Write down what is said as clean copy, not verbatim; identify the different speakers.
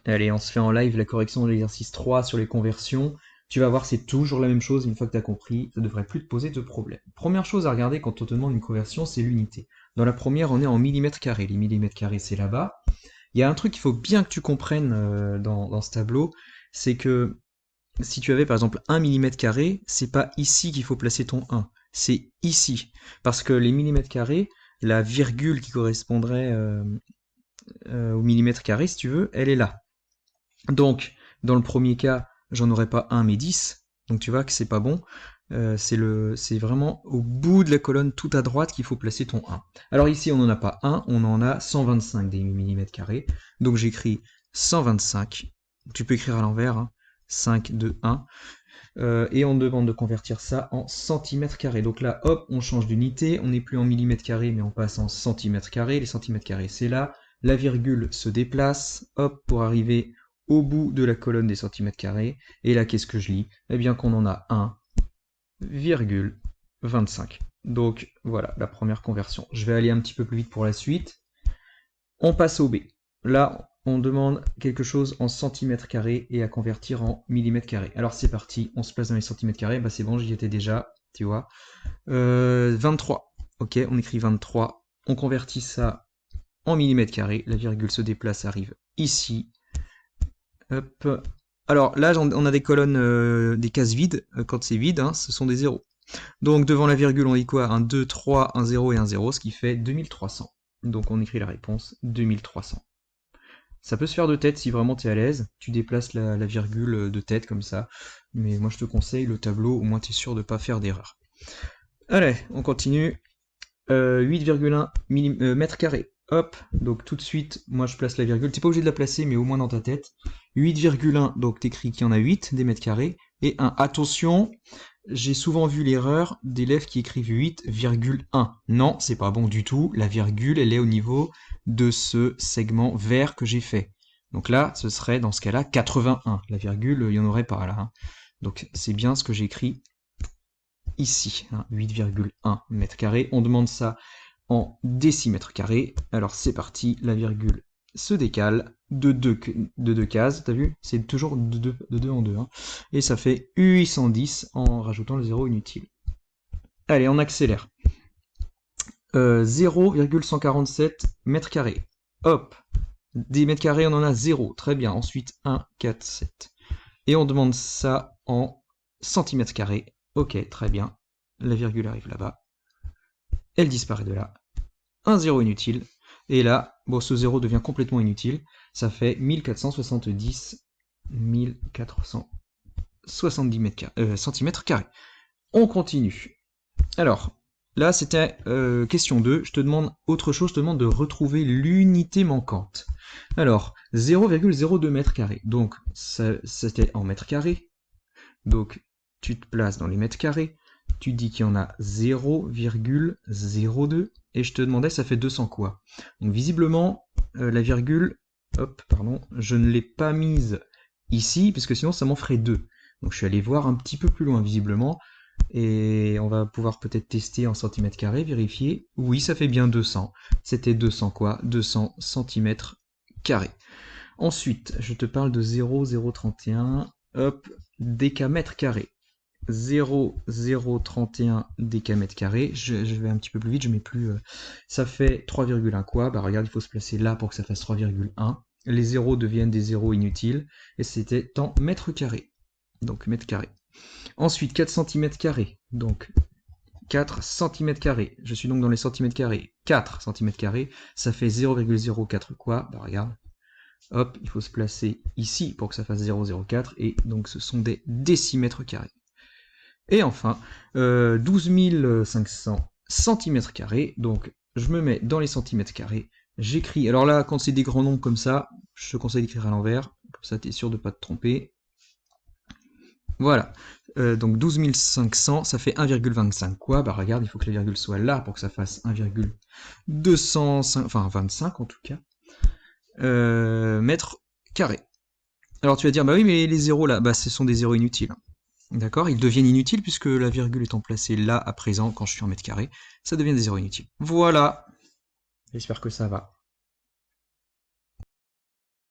Speaker 1: Allez, on se fait en live la correction de l'exercice 3 sur les conversions. Tu vas voir, c'est toujours la même chose. Une fois que tu as compris, ça devrait plus te poser de problème. Première chose à regarder quand on te demande une conversion, c'est l'unité. Dans la première, on est en millimètres carrés. Les millimètres carrés, c'est là-bas. Il y a un truc qu'il faut bien que tu comprennes dans ce tableau, c'est que si tu avais par exemple 1 millimètre carré, c'est pas ici qu'il faut placer ton 1, c'est ici. Parce que les millimètres carrés, la virgule qui correspondrait au millimètre carré, si tu veux, elle est là. Donc, dans le premier cas, j'en aurais pas 1 mais 10. Donc tu vois que c'est pas bon. C'est vraiment au bout de la colonne tout à droite qu'il faut placer ton 1. Alors ici, on n'en a pas 1, on en a 125 des millimètres carrés. Donc j'écris 125. Tu peux écrire à l'envers, hein, 5, 2, 1. Et on demande de convertir ça en centimètres carrés. Donc là, hop, on change d'unité. On n'est plus en millimètres carrés, mais on passe en centimètres carrés. Les centimètres carrés, c'est là. La virgule se déplace, hop, pour arriver au bout de la colonne des centimètres carrés. Et là, qu'est-ce que je lis? Eh bien qu'on en a 1,25. Donc voilà, la première conversion. Je vais aller un petit peu plus vite pour la suite. On passe au B. Là, on demande quelque chose en centimètres carrés et à convertir en millimètres carrés. Alors c'est parti, on se place dans les centimètres carrés. Bah c'est bon, j'y étais déjà, tu vois. 23. Ok, on écrit 23. On convertit ça en millimètres carrés. La virgule se déplace, arrive ici. Hop. Alors là, on a des colonnes, des cases vides. Quand c'est vide, hein, ce sont des zéros. Donc devant la virgule, on dit quoi? Un 2, 3, un 0 et un 0, ce qui fait 2300. Donc on écrit la réponse 2300. Ça peut se faire de tête si vraiment tu es à l'aise. Tu déplaces la virgule de tête comme ça. Mais moi je te conseille le tableau, au moins tu es sûr de ne pas faire d'erreur. Allez, on continue. 8,1 mètres carrés. Hop, donc tout de suite, moi je place la virgule. T'es pas obligé de la placer, mais au moins dans ta tête. 8,1, donc t'écris qu'il y en a 8 des mètres carrés. Et 1. Attention, j'ai souvent vu l'erreur d'élèves qui écrivent 8,1. Non, c'est pas bon du tout. La virgule, elle est au niveau de ce segment vert que j'ai fait. Donc là, ce serait dans ce cas-là 81. La virgule, il n'y en aurait pas là, hein. Donc c'est bien ce que j'écris ici, hein, 8,1 mètres carrés. On demande ça en décimètres carrés. Alors c'est parti, la virgule se décale de deux cases, t'as vu? C'est toujours de deux en deux. Hein. Et ça fait 810 en rajoutant le zéro inutile. Allez, on accélère. 0,147 mètres carrés. Hop, des mètres carrés, on en a 0. Très bien. Ensuite, 1, 4, 7. Et on demande ça en centimètres carrés. Ok, très bien. La virgule arrive là-bas. Elle disparaît de là. Un 0 inutile. Et là, bon, ce 0 devient complètement inutile. Ça fait 1470 centimètres carrés. On continue. Alors, là, c'était question 2. Je te demande autre chose. Je te demande de retrouver l'unité manquante. Alors, 0,02 mètres carrés. Donc, c'était en mètres carrés. Donc, tu te places dans les mètres carrés. Tu dis qu'il y en a 0,02. Et je te demandais, ça fait 200 quoi? Donc, visiblement, la virgule, hop, pardon, je ne l'ai pas mise ici, parce que sinon, ça m'en ferait 2. Donc, je suis allé voir un petit peu plus loin, visiblement. Et on va pouvoir peut-être tester en centimètres carrés, vérifier. Oui, ça fait bien 200. C'était 200 quoi? 200 centimètres carrés. Ensuite, je te parle de 0,031, hop, décamètres carrés. 0,031 décamètres carrés. Je vais un petit peu plus vite, je mets plus. Ça fait 3,1 quoi? Bah regarde, il faut se placer là pour que ça fasse 3,1. Les zéros deviennent des zéros inutiles. Et c'était en mètres carrés. Donc mètres carrés. Ensuite, 4 cm carrés. Donc 4 cm carrés. Je suis donc dans les centimètres carrés. 4 cm carrés, ça fait 0,04 quoi? Bah regarde. Hop, il faut se placer ici pour que ça fasse 0,04. Et donc ce sont des décimètres carrés. Et enfin, 12 500 centimètres carrés. Donc je me mets dans les centimètres carrés. J'écris. Alors là, quand c'est des grands nombres comme ça, je te conseille d'écrire à l'envers. Comme ça, tu es sûr de ne pas te tromper. Voilà. Donc 12 500, ça fait 1,25 quoi? Bah regarde, il faut que la virgule soit là pour que ça fasse 1,205, enfin 25 en tout cas, mètres carrés. Alors tu vas dire, bah oui, mais les zéros là, bah ce sont des zéros inutiles. D'accord? Ils deviennent inutiles puisque la virgule étant placée là à présent, quand je suis en mètres carrés, ça devient des zéros inutiles. Voilà. J'espère que ça va.